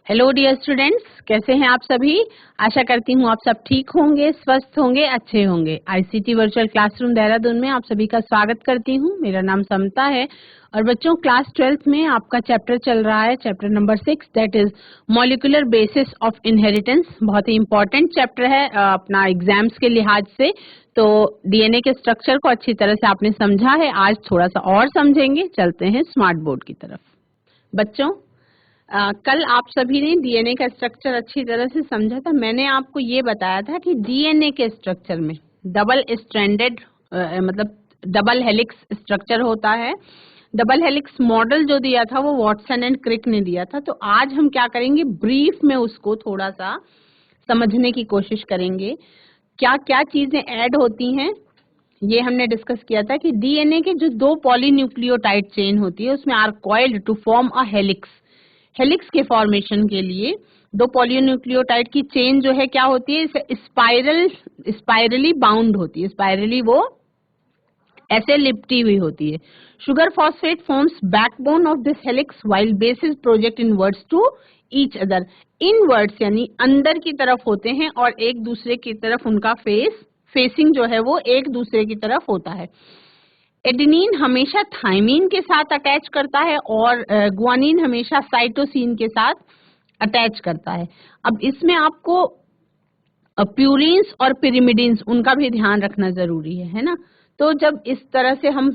Hello dear students, कैसे हैं आप सभी। आशा करती हूँ आप सब ठीक होंगे, स्वस्थ होंगे, अच्छे होंगे। आईसीटी वर्चुअल क्लासरूम देहरादून में आप सभी का स्वागत करती हूँ। मेरा नाम समता है और बच्चों क्लास 12th में आपका चैप्टर चल रहा है, chapter number 6, that is molecular basis of inheritance. बहुत ही इंपॉर्टेंट चैप्टर है अपना एग्जाम्स के लिहाज से। तो डीएनए के स्ट्रक्चर को अच्छी तरह से आपने समझा है, आज थोड़ा सा और समझेंगे। चलते हैं स्मार्ट बोर्ड की तरफ। बच्चों कल आप सभी ने डीएनए का स्ट्रक्चर अच्छी तरह से समझा था। मैंने आपको ये बताया था कि डीएनए के स्ट्रक्चर में डबल स्ट्रैंडेड मतलब डबल हेलिक्स स्ट्रक्चर होता है। डबल हेलिक्स मॉडल जो दिया था वो वॉटसन एंड क्रिक ने दिया था। तो आज हम क्या करेंगे, ब्रीफ में उसको थोड़ा सा समझने की कोशिश करेंगे। क्या क्या चीजें ऐड होती हैं ये हमने डिस्कस किया था कि डीएनए के जो दो पॉलीन्यूक्लियोटाइड चेन होती है उसमें are coiled to form a helix. Helix के फॉर्मेशन के लिए दो पॉलीन्यूक्लियोटाइड की चेन जो है क्या होती है, इसे स्पाइरली बाउंड होती है। स्पाइरली वो ऐसे लिपटी हुई होती है। Sugar phosphate forms backbone of this helix while bases project inwards to each other. Inwards यानी अंदर की तरफ होते हैं और एक दूसरे की तरफ उनका फेसिंग जो है वो एक दूसरे की तरफ होता है। एडेनिन हमेशा थाइमीन के साथ अटैच करता है और ग्वानिन हमेशा साइटोसिन के साथ अटैच करता है। अब इसमें आपको प्यूरिन्स और पिरिमिडिन्स उनका भी ध्यान रखना जरूरी है ना। तो जब इस तरह से हम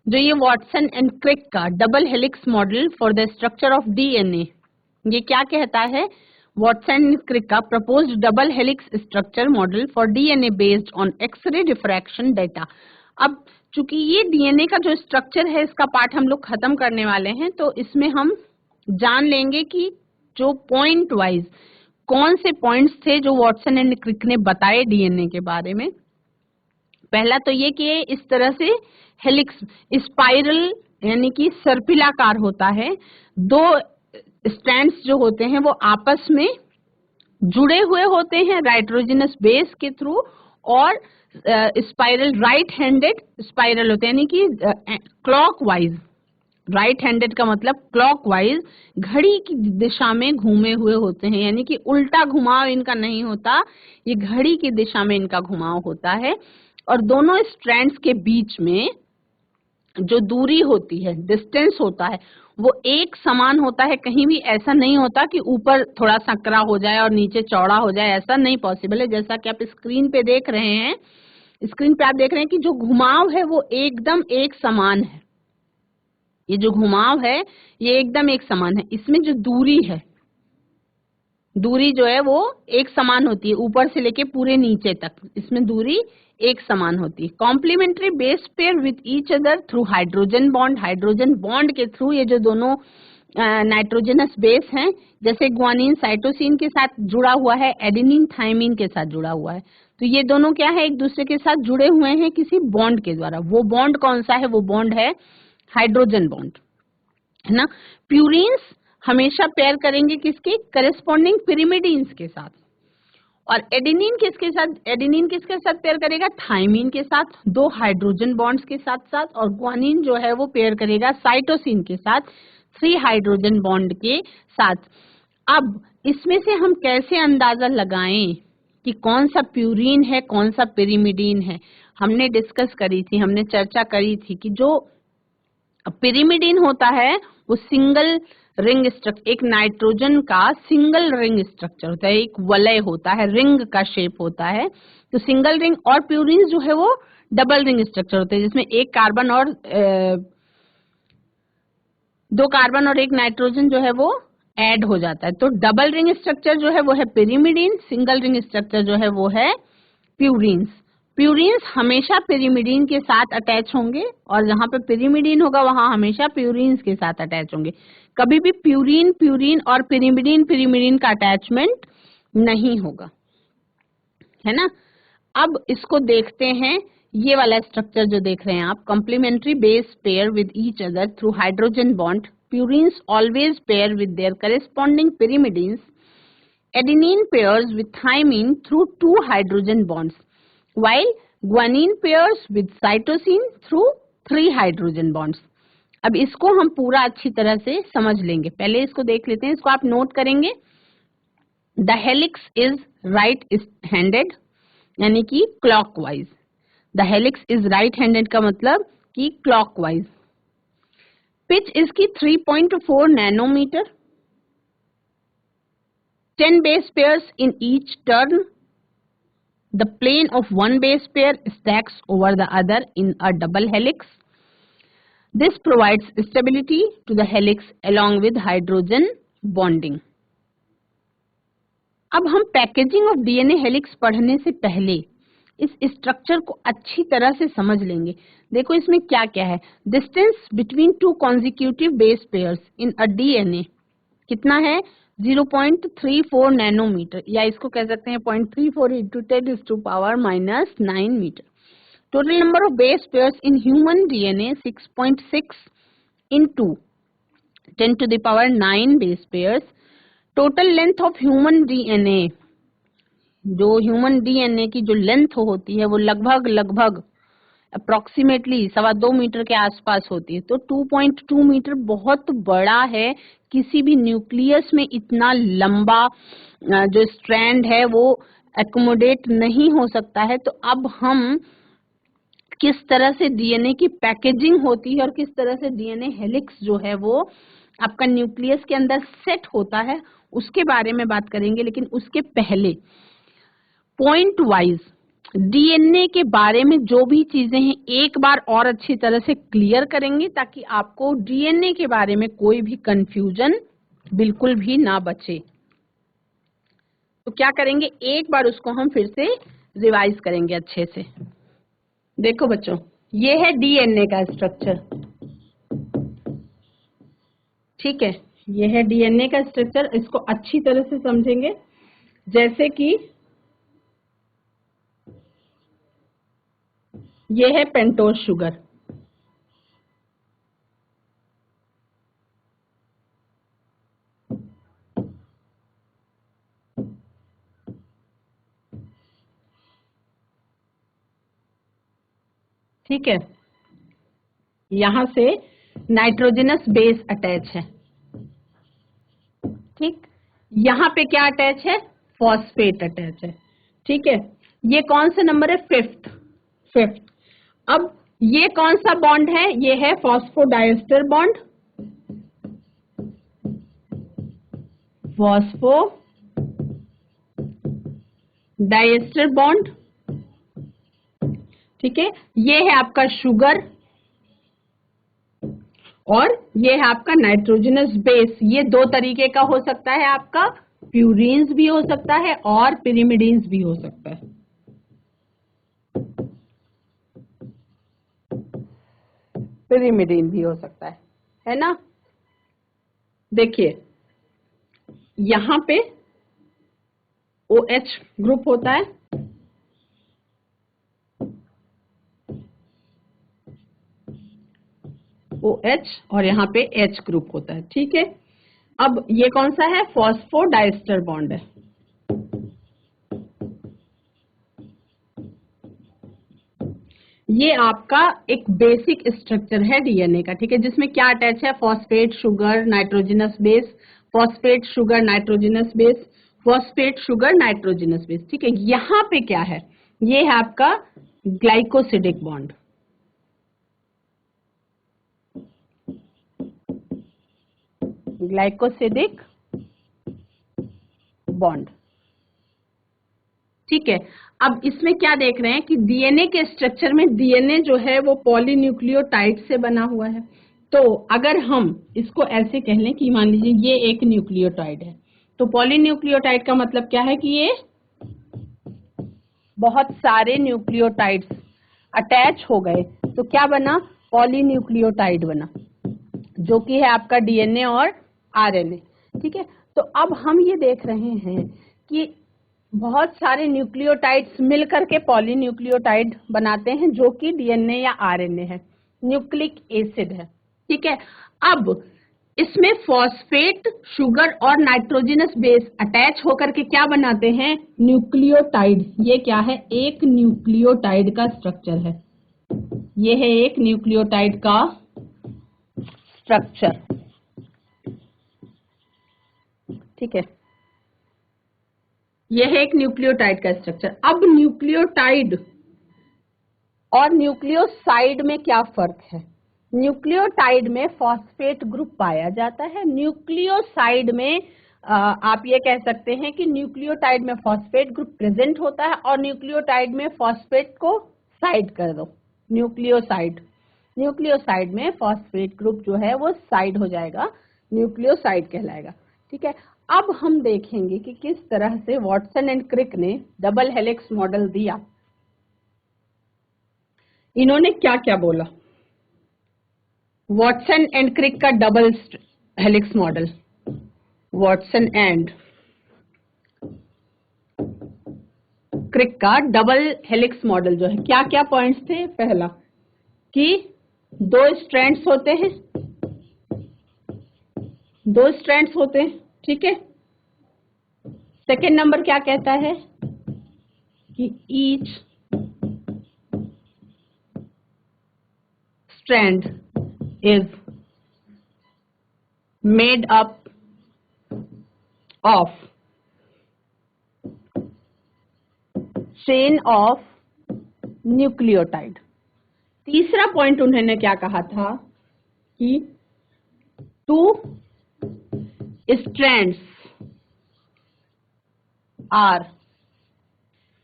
जो ये वॉटसन एंड क्रिक का double helix model for the structure of DNA, ये क्या कहता है, वॉटसन एंड क्रिक का proposed double helix structure model for DNA based on X-ray diffraction data. अब चूंकि ये डीएनए का जो स्ट्रक्चर है इसका पार्ट हम लोग खत्म करने वाले हैं, तो इसमें हम जान लेंगे कि जो पॉइंट वाइज कौन से पॉइंट्स थे जो वॉटसन एंड क्रिक ने बताए डीएनए के बारे में। पहला तो ये कि इस तरह से हेलिक्स स्पाइरल यानी कि सर्पिलाकार होता है। दो स्ट्रैंड्स जो होते हैं वो आपस में जुड़े हुए होते हैं नाइट्रोजनस बेस के थ्रू, और स्पाइरल राइट हैंडेड स्पाइरल होते हैं यानी कि क्लॉकवाइज। राइट हैंडेड का मतलब क्लॉकवाइज घड़ी की दिशा में घूमे हुए होते हैं, यानी कि उल्टा घुमाव इनका नहीं होता, ये घड़ी की दिशा में इनका घुमाव होता है। और दोनों स्ट्रैंड्स के बीच में जो दूरी होती है, डिस्टेंस होता है, वो एक समान होता है। कहीं भी ऐसा नहीं होता कि ऊपर थोड़ा संकरा हो जाए और नीचे चौड़ा हो जाए, ऐसा नहीं पॉसिबल है। जैसा कि आप स्क्रीन पे देख रहे हैं, स्क्रीन पे आप देख रहे हैं कि जो घुमाव है वो एकदम एक समान है। ये जो घुमाव है ये एकदम एक समान है। इसमें जो दूरी है, दूरी जो है वो एक समान होती है ऊपर से लेके पूरे नीचे तक, इसमें दूरी एक समान होती है। Complementary base pair with each other through hydrogen bond. Hydrogen bond के थ्रू ये जो दोनों नाइट्रोजनस बेस हैं, जैसे ग्वानिन साइटोसिन के साथ जुड़ा हुआ है, एडेनिन थाइमिन के साथ जुड़ा हुआ है, तो ये दोनों क्या है, एक दूसरे के साथ जुड़े हुए हैं किसी बॉन्ड के द्वारा। वो बॉन्ड कौन सा है, वो बॉन्ड है हाइड्रोजन बॉन्ड, है ना। प्यूरिन्स हमेशा पेयर करेंगे किसके, करेस्पॉन्डिंग पिरिमिडीन्स के साथ। और एडेनिन किसके साथ, एडेनिन किसके साथ पेयर करेगा, थाइमिन के साथ, दो हाइड्रोजन बॉन्ड्स के साथ साथ। और ग्वानिन जो है वो पेयर करेगा साइटोसिन के साथ, 3 हाइड्रोजन बॉन्ड के साथ। अब इसमें से हम कैसे अंदाजा लगाएं कि कौन सा प्यूरिन है, कौन सा पिरिमिडीन है। हमने डिस्कस करी थी, हमने चर्चा करी थी कि जो पिरिमिडीन होता है वो सिंगल रिंग स्ट्रक्चर, एक नाइट्रोजन का सिंगल रिंग स्ट्रक्चर होता है, एक वलय होता है, रिंग का शेप होता है, तो सिंगल रिंग। और प्यूरिन जो है वो डबल रिंग स्ट्रक्चर होते हैं, जिसमें एक कार्बन और दो कार्बन और एक नाइट्रोजन जो है वो ऐड हो जाता है। तो डबल रिंग स्ट्रक्चर जो है वो है पिरिमिडीन, सिंगल रिंग स्ट्रक्चर जो है वो है प्यूरिन्स। प्यूरिन्स हमेशा पिरिमिडीन के साथ अटैच होंगे और जहां पे पिरिमिडीन होगा वहां हमेशा प्यूरिन्स के साथ अटैच होंगे। कभी भी प्यूरिन प्यूरिन और पिरिमिडीन पिरिमिडीन का अटैचमेंट नहीं होगा, है ना। अब इसको देखते हैं, ये वाला स्ट्रक्चर जो देख रहे हैं आप, complementary base pair with each other through hydrogen bond. Purines always pair with their corresponding pyrimidines. Adenine pairs with thymine through 2 hydrogen bonds, while guanine pairs with cytosine through 3 hydrogen bonds. अब इसको हम पूरा अच्छी तरह से समझ लेंगे। पहले इसको देख लेते हैं, इसको आप नोट करेंगे। The helix is right handed, यानी कि clockwise. The helix is right handed का मतलब कि क्लॉकवाइज। पिच इसकी 3.4 nanometre, 10 base pairs in each turn. The plane of one base pair stacks over the other in a double helix. This provides stability to the helix along with hydrogen bonding. अब हम packaging of DNA helix पढ़ने से पहले इस structure को अच्छी तरह से समझ लेंगे। देखो इसमें क्या क्या है। Distance between two consecutive base pairs in a DNA कितना है? 0.34 नैनोमीटर, या इसको कह सकते हैं 0.34 into 10⁻⁻⁹ metre. Total number of base pairs in human DNA 6.6 into 10⁹ base pairs. Total length of human DNA, जो ह्यूमन डीएनए की जो लेंथ होती है वो लगभग अप्रोक्सीमेटली 2.25 मीटर के आसपास होती है। तो 2.2 मीटर बहुत बड़ा है। किसी भी न्यूक्लियस में इतना लंबा जो स्ट्रैंड है वो एकोमोडेट नहीं हो सकता है। तो अब हम किस तरह से डीएनए की पैकेजिंग होती है और किस तरह से डीएनए हेलिक्स जो है वो आपका न्यूक्लियस के अंदर सेट होता है उसके बारे में बात करेंगे। लेकिन उसके पहले पॉइंट वाइज डीएनए के बारे में जो भी चीजें हैं एक बार और अच्छी तरह से क्लियर करेंगे, ताकि आपको डीएनए के बारे में कोई भी कंफ्यूजन बिल्कुल भी ना बचे। तो क्या करेंगे, एक बार उसको हम फिर से रिवाइज करेंगे अच्छे से। देखो बच्चों, ये है डीएनए का स्ट्रक्चर, ठीक है। ये है डीएनए का स्ट्रक्चर। इसको अच्छी तरह से समझेंगे। जैसे कि ये है पेंटोज शुगर, ठीक है। यहां से नाइट्रोजनस बेस अटैच है, ठीक। यहां पे क्या अटैच है? फॉस्फेट अटैच है, ठीक है। ये कौन सा नंबर है? फिफ्थ। अब ये कौन सा बॉन्ड है? ये है फॉस्फोडाइस्टर बॉन्ड, फॉस्फोडाइस्टर बॉन्ड, ठीक है। ये है आपका शुगर और ये है आपका नाइट्रोजनस बेस। ये दो तरीके का हो सकता है, आपका प्यूरीन्स भी हो सकता है और पिरिमिडीन्स भी हो सकता है। पिरिमिडीन भी हो सकता है ना। देखिए यहां पे OH ग्रुप होता है, OH, और यहाँ पे H ग्रुप होता है, ठीक है। अब ये कौन सा है? फॉस्फोडाइस्टर बॉन्ड है। ये आपका एक बेसिक स्ट्रक्चर है डीएनए का, ठीक है, जिसमें क्या अटैच है? Phosphate, sugar, nitrogenous base, phosphate, sugar, nitrogenous base, phosphate, sugar, nitrogenous base, ठीक है। यहाँ पे क्या है? ये है आपका ग्लाइकोसिडिक बॉन्ड, ग्लाइकोसिडिक बॉन्ड, ठीक है। अब इसमें क्या देख रहे हैं कि डीएनए के स्ट्रक्चर में डीएनए जो है वो पॉलीन्यूक्लियोटाइड से बना हुआ है। तो अगर हम इसको ऐसे कह लें कि मान लीजिए ये एक न्यूक्लियोटाइड है, तो पॉलीन्यूक्लियोटाइड का मतलब क्या है कि ये बहुत सारे न्यूक्लियोटाइड्स अटैच हो गए, तो क्या बना? पॉलीन्यूक्लियोटाइड बना, जो कि है आपका डीएनए और आरएनए, ठीक है। तो अब हम ये देख रहे हैं कि बहुत सारे न्यूक्लियोटाइड्स मिलकर के पॉलीन्यूक्लियोटाइड बनाते हैं, जो कि डीएनए या आरएनए है, न्यूक्लिक एसिड है, ठीक है। अब इसमें फॉस्फेट, शुगर और नाइट्रोजनस बेस अटैच होकर के क्या बनाते हैं? न्यूक्लियोटाइड। ये क्या है? एक न्यूक्लियोटाइड का स्ट्रक्चर है। ये है एक न्यूक्लियोटाइड का स्ट्रक्चर, ठीक है, यह है एक न्यूक्लियोटाइड का स्ट्रक्चर। अब न्यूक्लियोटाइड और न्यूक्लियोसाइड में क्या फर्क है? न्यूक्लियोटाइड में फॉस्फेट ग्रुप पाया जाता है, न्यूक्लियोसाइड में आप ये कह सकते हैं कि न्यूक्लियोटाइड में फॉस्फेट ग्रुप प्रेजेंट होता है और न्यूक्लियोटाइड में फॉस्फेट को साइड कर दो, न्यूक्लियोसाइड, न्यूक्लियोसाइड में फॉस्फेट ग्रुप जो है वो साइड हो जाएगा, न्यूक्लियोसाइड कहलाएगा, ठीक है। अब हम देखेंगे कि किस तरह से वॉटसन एंड क्रिक ने डबल हेलिक्स मॉडल दिया। इन्होंने क्या क्या बोला? वॉटसन एंड क्रिक का double helix model, Watson and Crick का डबल हेलिक्स मॉडल जो है, क्या क्या पॉइंट्स थे? पहला कि दो स्ट्रैंड्स होते हैं, दो स्ट्रैंड्स होते हैं, ठीक है। सेकेंड नंबर क्या कहता है कि each strand is made up of chain of nucleotide। तीसरा पॉइंट उन्होंने क्या कहा था कि two strands are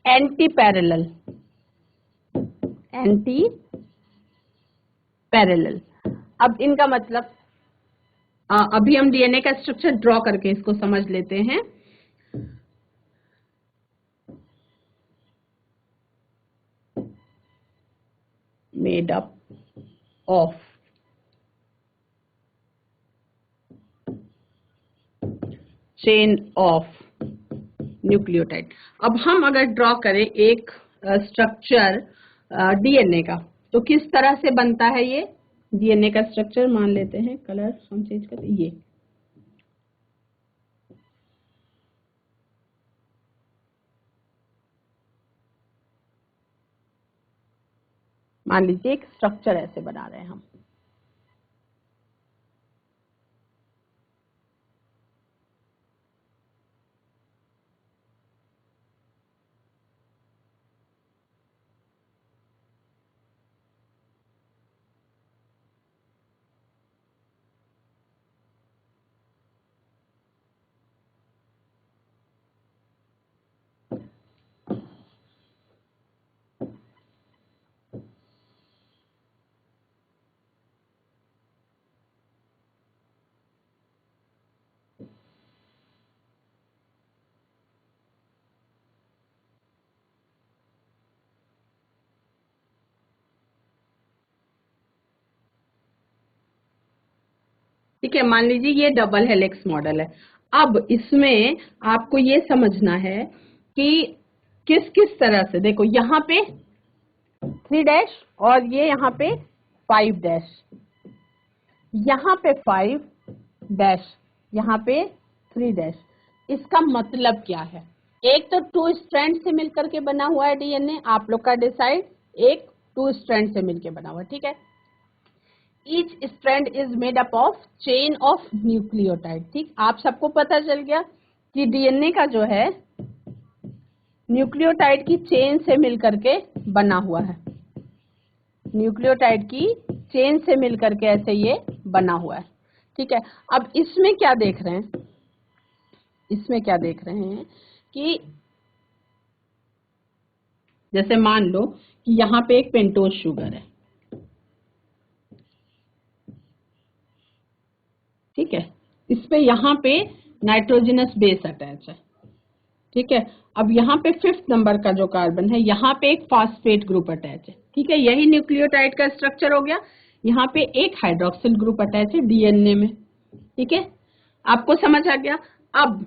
antiparallel, antiparallel. अब इनका मतलब अभी हम डीएनए का स्ट्रक्चर ड्रॉ करके इसको समझ लेते हैं। Made up of chain of nucleotide. अब हम अगर ड्रॉ करें एक स्ट्रक्चर डीएनए का, तो किस तरह से बनता है ये डीएनए का स्ट्रक्चर? मान लेते हैं, कलर हम चेंज करते हैं, ये मान लीजिए एक स्ट्रक्चर ऐसे बना रहे हैं हम। ठीक है, मान लीजिए ये डबल हेलिक्स मॉडल है। अब इसमें आपको ये समझना है कि किस किस तरह से, देखो यहाँ पे 3 डैश और ये यहाँ पे 5 डैश, यहाँ पे 5 डैश, यहाँ पे 3 डैश। इसका मतलब क्या है? एक तो 2 स्ट्रैंड से मिलकर के बना हुआ है डीएनए, आप लोग का डिसाइड, एक 2 स्ट्रैंड से मिलकर बना हुआ है, ठीक है। Each strand is made up of chain of nucleotide, ठीक। आप सबको पता चल गया कि डीएनए का जो है न्यूक्लियोटाइड की चेन से मिलकर के बना हुआ है, न्यूक्लियोटाइड की चेन से मिलकर के ऐसे ये बना हुआ है, ठीक है। अब इसमें क्या देख रहे हैं, इसमें क्या देख रहे हैं कि जैसे मान लो कि यहाँ पे एक पेंटोज शुगर है, ठीक है, इस पे यहाँ पे नाइट्रोजनस बेस अटैच है, ठीक है। अब यहाँ पे 5th नंबर का जो कार्बन है, यहाँ पे एक फास्फेट ग्रुप अटैच है, ठीक है, यही न्यूक्लियोटाइड का स्ट्रक्चर हो गया। यहाँ पे एक हाइड्रोक्सिल ग्रुप अटैच है डीएनए में, ठीक है, आपको समझ आ गया। अब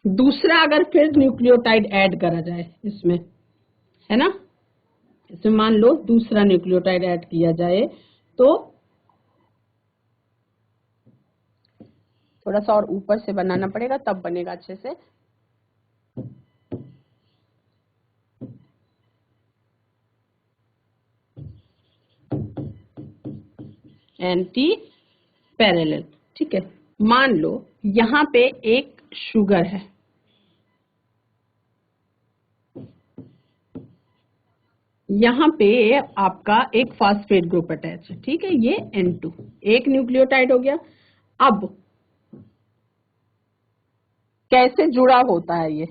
दूसरा अगर फिर न्यूक्लियोटाइड ऐड करा जाए इसमें, है ना, इसमें मान लो दूसरा न्यूक्लियोटाइड ऐड किया जाए तो थोड़ा सा और ऊपर से बनाना पड़ेगा, तब बनेगा अच्छे से। Anti parallel. ठीक है, मान लो यहाँ पे एक शुगर है, यहाँ पे आपका एक फॉस्फेट ग्रुप अटैच है। ठीक है, ये N2 एक न्यूक्लियोटाइड हो गया। अब कैसे जुड़ा होता है ये,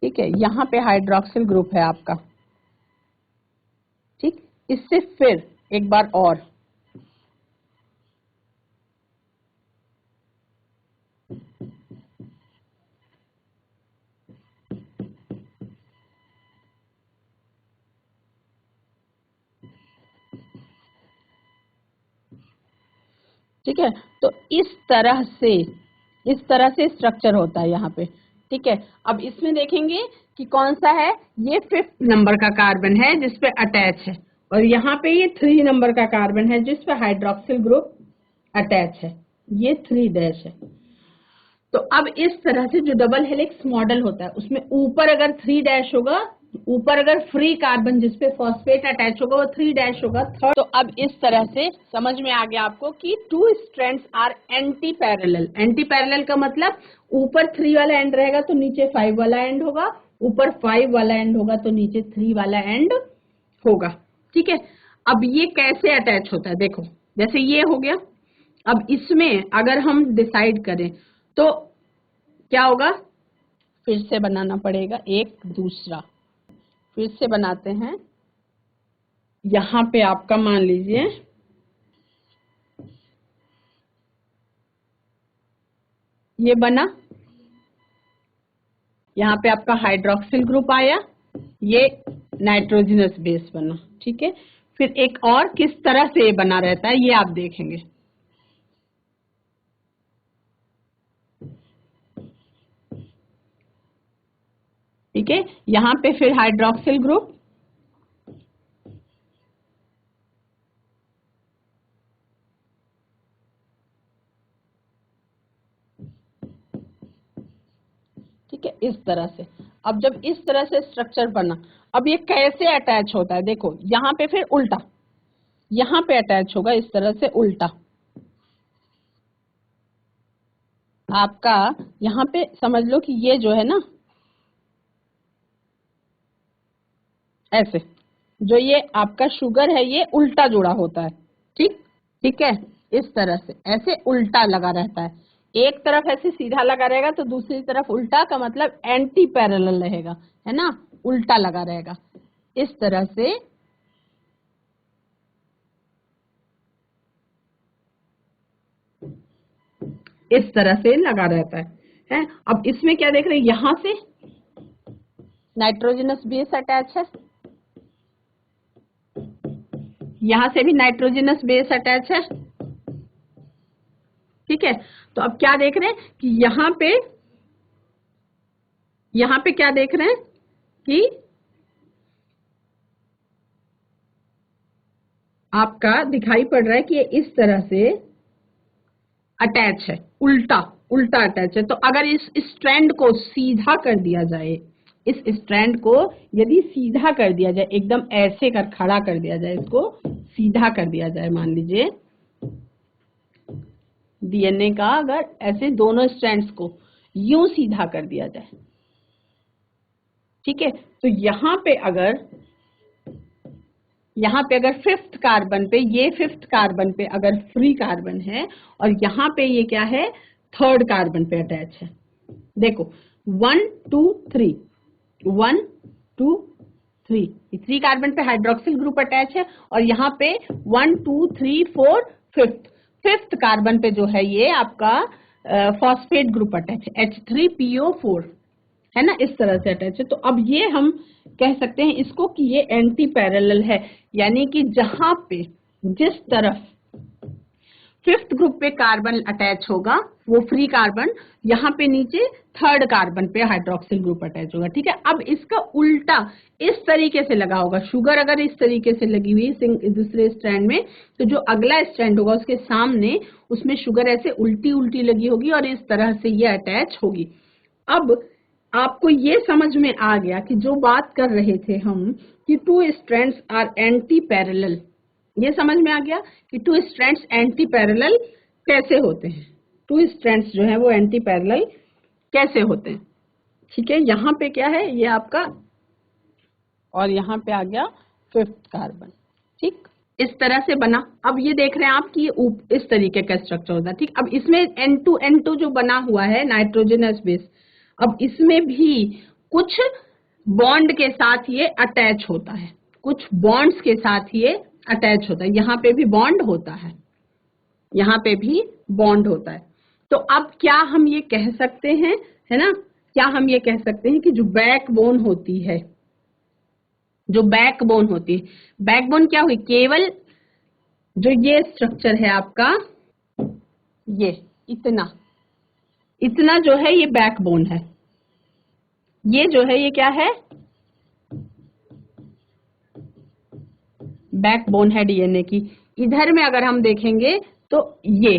ठीक है, यहाँ पे हाइड्रोक्सिल ग्रुप है आपका। ठीक, इससे फिर एक बार और ठीक है, तो इस तरह से स्ट्रक्चर होता है यहाँ पे। ठीक है, अब इसमें देखेंगे कि कौन सा है, ये 5th नंबर का कार्बन है जिसपे अटैच है, और यहाँ पे ये 3 नंबर का कार्बन है जिसपे हाइड्रोक्सिल ग्रुप अटैच है, ये 3' है। तो अब इस तरह से जो डबल हेलिक्स मॉडल होता है उसमें ऊपर अगर 3' होगा, ऊपर अगर फ्री कार्बन जिसपे फॉस्फेट अटैच होगा वो 3' होगा थर्ड। तो अब इस तरह से समझ में आ गया आपको कि 2 strands are antiparallel. Antiparallel का मतलब ऊपर 3 वाला एंड रहेगा तो नीचे 5 वाला एंड होगा, ऊपर 5 वाला एंड होगा तो नीचे 3 वाला एंड होगा। ठीक है, अब ये कैसे अटैच होता है देखो, जैसे ये हो गया। अब इसमें अगर हम डिसाइड करें तो क्या होगा, फिर से बनाना पड़ेगा एक दूसरा, फिर से बनाते हैं। यहाँ पे आपका मान लीजिए ये बना, यहाँ पे आपका हाइड्रोक्सिल ग्रुप आया, ये नाइट्रोजनस बेस बना। ठीक है, फिर एक और किस तरह से ये बना रहता है ये आप देखेंगे। ठीक है, यहाँ पे फिर हाइड्रोक्सिल ग्रुप, ठीक है, इस तरह से। अब जब इस तरह से स्ट्रक्चर बना, अब ये कैसे अटैच होता है देखो, यहाँ पे फिर उल्टा, यहाँ पे अटैच होगा इस तरह से उल्टा। आपका यहाँ पे समझ लो कि ये जो है ना ऐसे, जो ये आपका शुगर है ये उल्टा जुड़ा होता है। ठीक, ठीक है, इस तरह से ऐसे उल्टा लगा रहता है, एक तरफ ऐसे सीधा लगा रहेगा तो दूसरी तरफ उल्टा, का मतलब एंटी पैरेलल रहेगा, है ना, उल्टा लगा रहेगा इस तरह से। इस तरह से लगा रहता है। अब इसमें क्या देख रहे हैं, यहां से नाइट्रोजनस बेस अटैच है, यहां से भी नाइट्रोजनस बेस अटैच है। ठीक है, तो अब क्या देख रहे हैं कि यहाँ पे क्या देख रहे हैं कि आपका दिखाई पड़ रहा है कि ये इस तरह से अटैच है, उल्टा उल्टा अटैच है। तो अगर इस स्ट्रैंड को सीधा कर दिया जाए, इस स्ट्रैंड को यदि सीधा कर दिया जाए, एकदम ऐसे कर खड़ा कर दिया जाए, इसको सीधा कर दिया जाए, मान लीजिए डीएनए का अगर ऐसे दोनों स्ट्रैंड्स को यूं सीधा कर दिया जाए, ठीक है, तो यहाँ पे अगर 5th कार्बन पे, ये 5th कार्बन पे अगर फ्री कार्बन है और यहाँ पे ये क्या है 3rd कार्बन पे अटैच है, देखो 1 2 3 1 2 3, 3 कार्बन पे हाइड्रोक्सिल ग्रुप अटैच है, और यहाँ पे 1 2 3 4 5th कार्बन पे जो है ये आपका फॉस्फेट ग्रुप अटैच है, H3PO4, है ना, इस तरह से अटैच है। तो अब ये हम कह सकते हैं इसको कि ये एंटी पैरेलल है, यानी कि जहां पे जिस तरफ फिफ्थ ग्रुप पे कार्बन अटैच होगा, वो फ्री कार्बन, यहाँ पे नीचे थर्ड कार्बन पे हाइड्रोक्सिल ग्रुप अटैच होगा। ठीक है, अब इसका उल्टा इस तरीके से लगा होगा, शुगर अगर इस तरीके से लगी हुई दूसरे स्ट्रैंड में, तो जो अगला स्ट्रैंड होगा उसके सामने उसमें शुगर ऐसे उल्टी उल्टी लगी होगी और इस तरह से ये अटैच होगी। अब आपको ये समझ में आ गया कि जो बात कर रहे थे हम कि two strands are antiparallel, ये समझ में आ गया कि टू स्ट्रैंड्स एंटी पैरेलल कैसे होते हैं, टू स्ट्रैंड्स जो है वो एंटी पैरेलल कैसे होते हैं। ठीक है, यहाँ पे क्या है, ये आपका, और यहाँ पे आ गया फिफ्थ कार्बन। ठीक, इस तरह से बना। अब ये देख रहे हैं आप कि इस तरीके का स्ट्रक्चर होता है। ठीक, अब इसमें N2 जो बना हुआ है नाइट्रोजनस बेस, अब इसमें भी कुछ बॉन्ड के साथ ये अटैच होता है, कुछ बॉन्ड्स के साथ ये अटैच होता है। यहाँ पे भी बॉन्ड होता है, यहाँ पे भी बॉन्ड होता है। तो अब क्या हम ये कह सकते हैं, है ना, क्या हम ये कह सकते हैं कि जो बैकबोन होती है, जो बैकबोन होती है, बैकबोन क्या हुई, केवल जो ये स्ट्रक्चर है आपका, ये इतना इतना जो है ये बैकबोन है, ये जो है ये क्या है, बैकबोन है डीएनए की। इधर में अगर हम देखेंगे तो ये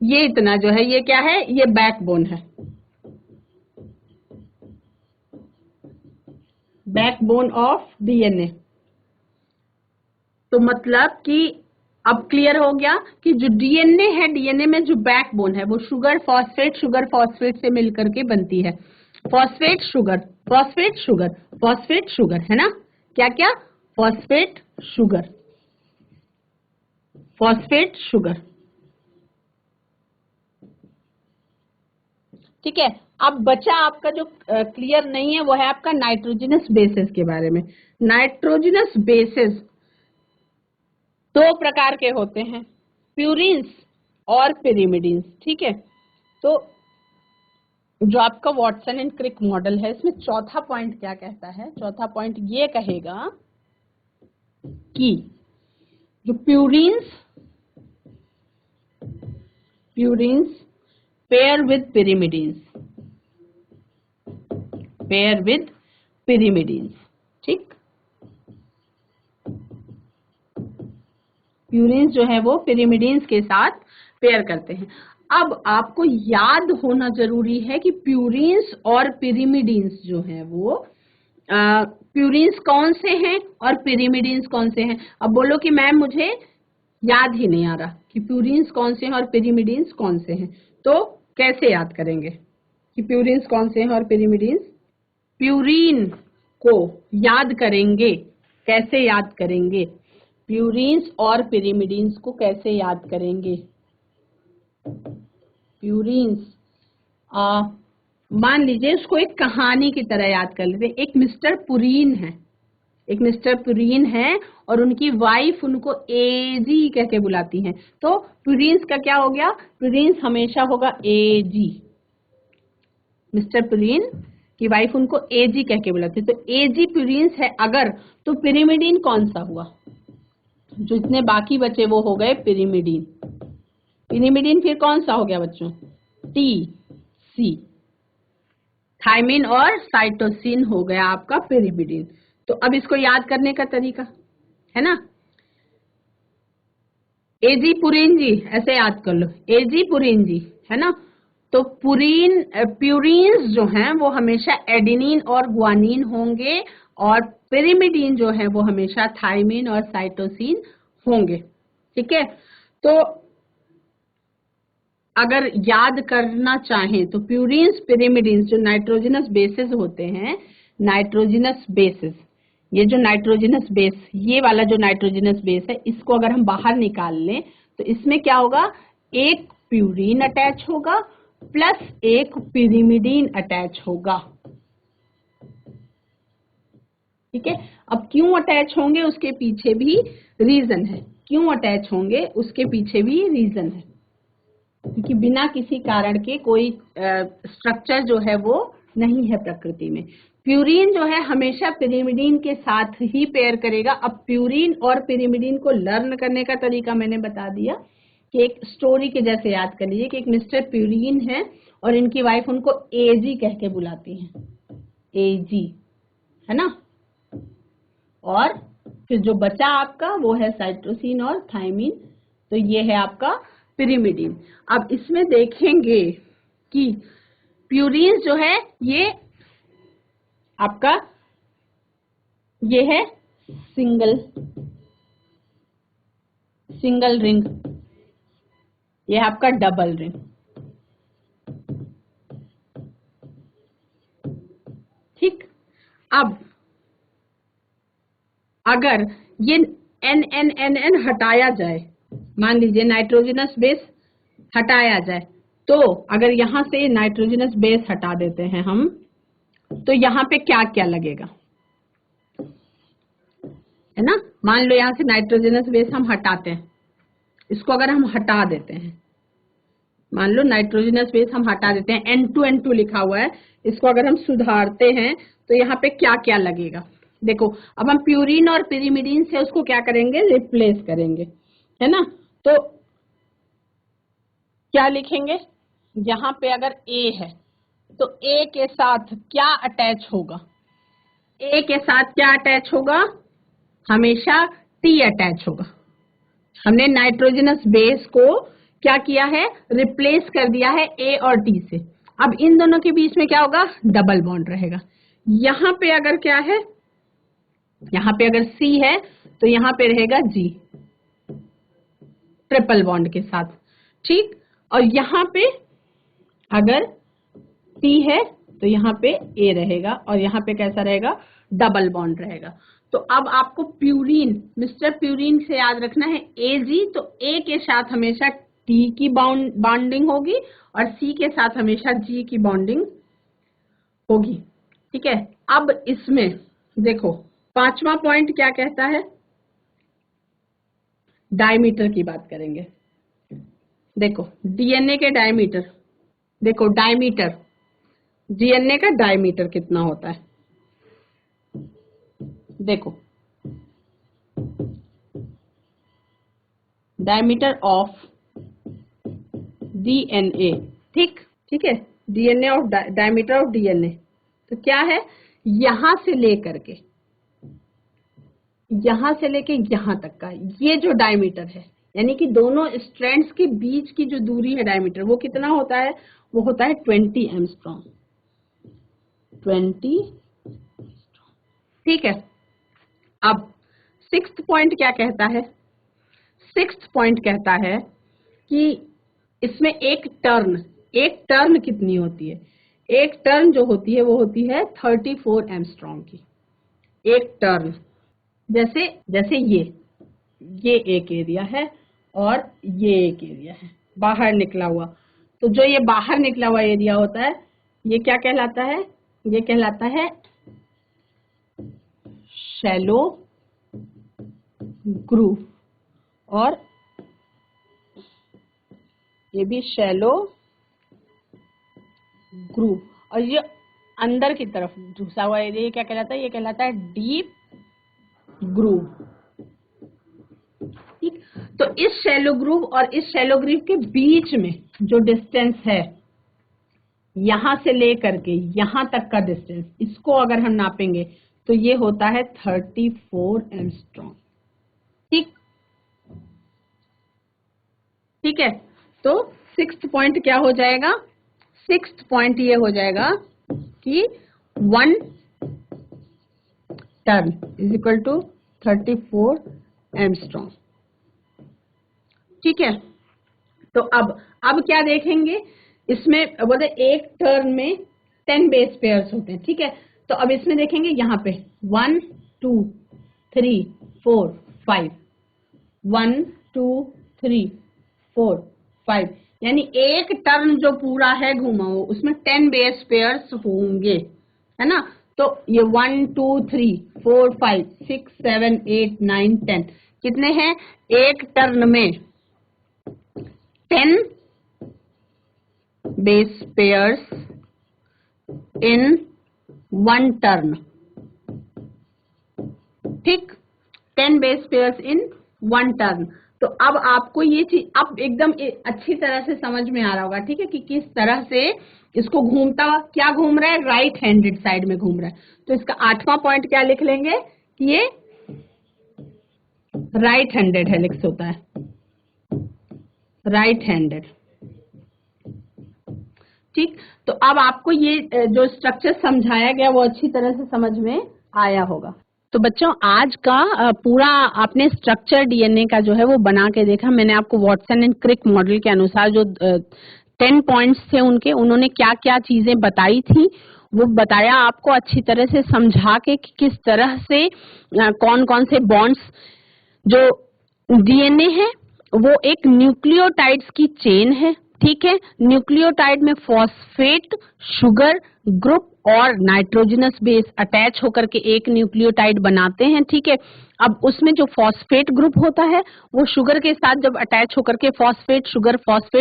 इतना जो है ये क्या है, ये बैकबोन है, बैकबोन ऑफ डीएनए। तो मतलब कि अब क्लियर हो गया कि जो डीएनए है, डीएनए में जो बैकबोन है वो शुगर फॉस्फेट से मिलकर के बनती है। Phosphate sugar, phosphate sugar, phosphate sugar, है ना, क्या क्या, फॉस्फेट शुगर, फॉस्फेट शुगर। ठीक है, अब बचा आपका जो क्लियर नहीं है वो है आपका नाइट्रोजनस बेसिस के बारे में। नाइट्रोजनस बेसिस दो प्रकार के होते हैं, प्यूरिन्स और पिरिमिडिन्स। ठीक है, तो जो आपका वाटसन एंड क्रिक मॉडल है, इसमें चौथा पॉइंट क्या कहता है, चौथा पॉइंट ये कहेगा कि जो प्यूरिन्स पेयर विद पिरिमिडिन्स, ठीक, प्यूरिन्स जो है वो पिरिमिडिन्स के साथ पेयर करते हैं। अब आपको याद होना जरूरी है कि प्यूरिन्स और पिरिमिडिन्स जो है वो प्यूरिन्स कौन से हैं और पिरिमिडिन्स कौन से हैं। अब बोलो कि मैम मुझे याद ही नहीं आ रहा कि प्यूरिन्स कौन से हैं और पिरिमिडिन्स कौन से हैं, तो कैसे याद करेंगे कि प्यूरिन्स कौन से हैं और पिरिमिडिन्स। प्यूरिन को याद करेंगे, कैसे याद करेंगे, प्यूरिन्स और पिरिमिडिन्स को कैसे याद करेंगे। प्यूरिन्स, मान लीजिए उसको एक कहानी की तरह याद कर लेते हैं। एक मिस्टर पुरीन है और उनकी वाइफ उनको एजी कह के बुलाती हैं, तो प्यूरिन्स का क्या हो गया, प्यूरिन्स हमेशा होगा एजी। मिस्टर पुरीन की वाइफ उनको एजी कह के बुलाती है, तो एजी प्यूरिन्स है अगर, तो पिरिमिडीन कौन सा हुआ, जो इतने बाकी बचे वो हो गए पिरिमिडीन। पिरिमिडीन फिर कौन सा हो गया बच्चों, टी सी, थायमिन और साइटोसिन हो गया आपका पिरिमिडीन। तो अब इसको याद करने का तरीका है ना, एजी पुरीन जी ऐसे याद कर लो, एजी पुरीन जी, है ना। तो प्यूरिन्स जो हैं वो हमेशा एडेनिन और ग्वानिन होंगे और पिरिमिडीन जो है वो हमेशा थायमिन और साइटोसिन होंगे। ठीक है, तो अगर याद करना चाहें तो प्यूरिन्स पिरिमिडिन्स जो नाइट्रोजनस बेसेस होते हैं, नाइट्रोजनस बेसेस, ये जो नाइट्रोजनस बेस, ये वाला जो नाइट्रोजनस बेस है, इसको अगर हम बाहर निकाल लें तो इसमें क्या होगा, एक प्यूरिन अटैच होगा प्लस एक पिरिमिडीन अटैच होगा। ठीक है, अब क्यों अटैच होंगे उसके पीछे भी रीजन है, क्यों अटैच होंगे उसके पीछे भी रीजन है, क्योंकि बिना किसी कारण के कोई स्ट्रक्चर जो है वो नहीं है प्रकृति में। प्यूरीन जो है हमेशा पिरिमिडीन के साथ ही पेयर करेगा। अब प्यूरीन और पिरिमिडीन को लर्न करने का तरीका मैंने बता दिया कि एक स्टोरी के जैसे याद कर लीजिए कि एक मिस्टर प्यूरीन है और इनकी वाइफ उनको एजी कह के बुलाती हैं, एजी, है ना। और फिर जो बचा आपका वो है साइटोसिन और थायमिन, तो ये है आपका पिरिमिडीन। अब इसमें देखेंगे कि प्यूरीन जो है ये आपका ये है सिंगल रिंग, ये है आपका डबल रिंग। ठीक, अब अगर ये एन एन एन एन हटाया जाए, मान लीजिए नाइट्रोजनस बेस हटाया जाए, तो अगर यहां से नाइट्रोजनस बेस हटा देते हैं हम, तो यहाँ पे क्या क्या लगेगा, है ना। मान लो यहाँ से नाइट्रोजनस बेस हम हटाते हैं, इसको अगर हम हटा देते हैं, मान लो नाइट्रोजनस बेस हम हटा देते हैं, N2N2 लिखा हुआ है, इसको अगर हम सुधारते हैं तो यहाँ पे क्या क्या लगेगा। देखो अब हम प्यूरीन और पिरिमिडीन से उसको क्या करेंगे, रिप्लेस करेंगे, है ना। तो क्या लिखेंगे, यहाँ पे अगर A है तो A के साथ क्या अटैच होगा, A के साथ क्या अटैच होगा, हमेशा T अटैच होगा। हमने नाइट्रोजनस बेस को क्या किया है, रिप्लेस कर दिया है A और T से। अब इन दोनों के बीच में क्या होगा, डबल बॉन्ड रहेगा। यहाँ पे अगर क्या है, यहाँ पे अगर C है तो यहाँ पे रहेगा G ट्रिपल बॉन्ड के साथ, ठीक। और यहाँ पे अगर P है तो यहाँ पे A रहेगा और यहाँ पे कैसा रहेगा, डबल बॉन्ड रहेगा। तो अब आपको प्यूरीन, मिस्टर प्यूरीन से याद रखना है AG, तो A के साथ हमेशा T की बॉन्डिंग होगी और C के साथ हमेशा G की बॉन्डिंग होगी, ठीक है। अब इसमें देखो पांचवा पॉइंट क्या कहता है, डायमीटर की बात करेंगे। देखो डीएनए के डायमीटर, देखो डायमीटर, डीएनए का डायमीटर कितना होता है, देखो डायमीटर ऑफ डीएनए, ठीक है, DNA of diameter of DNA, तो क्या है, यहां से लेकर के यहां तक का ये जो डायमीटर है, यानी कि दोनों स्ट्रैंड्स के बीच की जो दूरी है डायमीटर, वो कितना होता है, वो होता है 20 एंगस्ट्रॉम, 20, ठीक है। अब सिक्स्थ पॉइंट क्या कहता है, सिक्स्थ पॉइंट कहता है कि इसमें एक टर्न कितनी होती है, एक टर्न जो होती है वो होती है 34 एंगस्ट्रॉम की, एक टर्न। जैसे ये एक एरिया है और ये एक एरिया है बाहर निकला हुआ, तो जो ये बाहर निकला हुआ एरिया होता है ये क्या कहलाता है, ये कहलाता है शैलो ग्रूव, और ये भी शैलो ग्रूव, और ये अंदर की तरफ घुसा हुआ एरिया क्या कहलाता है, ये कहलाता है डीप ग्रूव, ठीक। तो इस शैलो ग्रूव और इस शैलो ग्रूव के बीच में जो डिस्टेंस है, यहां से लेकर के यहां तक का डिस्टेंस, इसको अगर हम नापेंगे तो ये होता है 34 एंगस्ट्रॉम, ठीक है। तो सिक्स्थ पॉइंट क्या हो जाएगा, सिक्स्थ पॉइंट ये हो जाएगा कि 1 turn is equal to 34 angstrom, ठीक है। तो अब क्या देखेंगे, इसमें बोलते एक टर्न में 10 बेस पेयर्स होते हैं, ठीक है। तो अब इसमें देखेंगे यहाँ पे 1 2 3 4 5, 1 2 3 4 5, यानी एक टर्न जो पूरा है घूमा हो उसमें 10 बेस पेयर्स होंगे, है ना। तो ये 1 2 3 4 5 6 7 8 9 10 कितने हैं, एक टर्न में 10 base pairs in 1 टर्न, ठीक, 10 बेस पेयर्स इन 1 टर्न। तो अब आपको ये चीज अब एकदम अच्छी तरह से समझ में आ रहा होगा, ठीक है, कि किस तरह से इसको घूमता हुआ, क्या घूम रहा है, राइट हैंडेड साइड में घूम रहा है। तो इसका 8वां पॉइंट क्या लिख लेंगे कि ये राइट हैंडेड हेलिक्स होता है, राइट हैंडेड, ठीक। तो अब आपको ये जो स्ट्रक्चर समझाया गया वो अच्छी तरह से समझ में आया होगा। तो बच्चों आज का पूरा आपने स्ट्रक्चर डीएनए का जो है वो बना के देखा। मैंने आपको वॉटसन एंड क्रिक मॉडल के अनुसार जो 10 पॉइंट्स थे उन्होंने क्या क्या चीजें बताई थी वो बताया आपको अच्छी तरह से समझा के कि किस तरह से कौन कौन से बॉन्ड्स, जो डीएनए है वो एक न्यूक्लियोटाइड्स की चेन है, ठीक है। न्यूक्लियोटाइड में फॉस्फेट, शुगर ग्रुप और नाइट्रोजनस बेस अटैच होकर के एक न्यूक्लियोटाइड बनाते हैं, ठीक है। अब उसमें जो फॉस्फेट ग्रुप होता है वो शुगर के साथ जब अटैच होकर के फॉस्फेट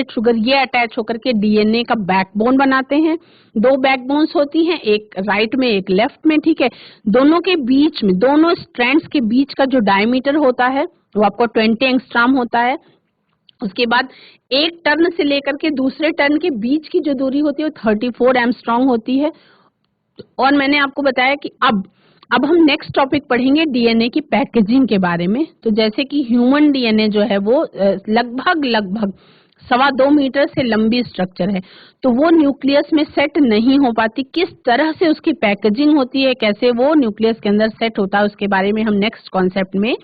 शुगर ये अटैच होकर के डीएनए का बैकबोन बनाते हैं। 2 बैकबोन्स होती हैं, एक राइट में एक लेफ्ट में, ठीक है। दोनों के बीच में, दोनों स्ट्रैंड्स के बीच का जो डायमीटर होता है वो आपको 20 एंगस्ट्रॉम होता है। उसके बाद एक टर्न से लेकर के दूसरे टर्न के बीच की जो दूरी होती है वो 34 एंगस्ट्रॉम होती है। और मैंने आपको बताया कि अब हम नेक्स्ट टॉपिक पढ़ेंगे डीएनए की पैकेजिंग के बारे में। तो जैसे कि ह्यूमन डीएनए जो है वो लगभग 2.25 मीटर से लंबी स्ट्रक्चर है, तो वो न्यूक्लियस में सेट नहीं हो पाती। किस तरह से उसकी पैकेजिंग होती है, कैसे वो न्यूक्लियस के अंदर सेट होता है, उसके बारे में हम नेक्स्ट कॉन्सेप्ट में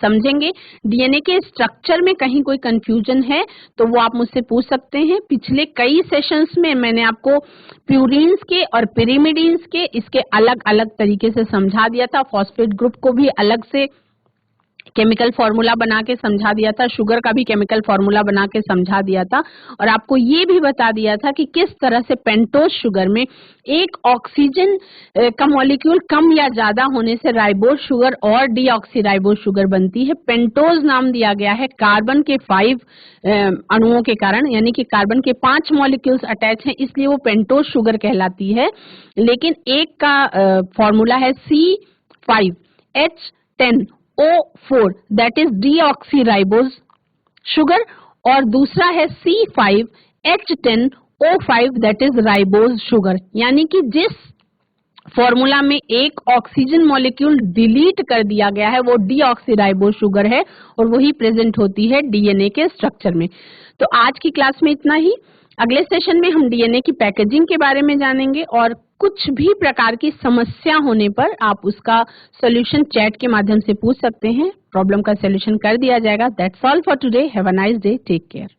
समझेंगे। डीएनए के स्ट्रक्चर में कहीं कोई कंफ्यूजन है तो वो आप मुझसे पूछ सकते हैं। पिछले कई सेशंस में मैंने आपको प्यूरिन्स के और पिरिमिडीन्स के इसके अलग अलग तरीके से समझा दिया था। फॉस्फेट ग्रुप को भी अलग से केमिकल फॉर्मूला बना के समझा दिया था, शुगर का भी केमिकल फॉर्मूला बना के समझा दिया था, और आपको ये भी बता दिया था कि किस तरह से पेंटोज शुगर में एक ऑक्सीजन का मॉलिक्यूल कम या ज्यादा होने से राइबोज शुगर और डीऑक्सीराइबोज शुगर बनती है। पेंटोज नाम दिया गया है कार्बन के 5 अणुओं के कारण, यानी कि कार्बन के 5 मॉलिक्यूल्स अटैच हैं, इसलिए वो पेंटोज शुगर कहलाती है। लेकिन एक का फॉर्मूला है C5H10O4 that is deoxyribose sugar, और दूसरा है C5H10O5 that is ribose sugar. यानी कि जिस फॉर्मूला में एक ऑक्सीजन मॉलिक्यूल डिलीट कर दिया गया है वो डीऑक्सीराइबोज शुगर है, और वही प्रेजेंट होती है डीएनए के स्ट्रक्चर में। तो आज की क्लास में इतना ही। अगले सेशन में हम डीएनए की पैकेजिंग के बारे में जानेंगे, और कुछ भी प्रकार की समस्या होने पर आप उसका सॉल्यूशन चैट के माध्यम से पूछ सकते हैं। प्रॉब्लम का सॉल्यूशन कर दिया जाएगा। That's all for today. Have a nice day. Take care.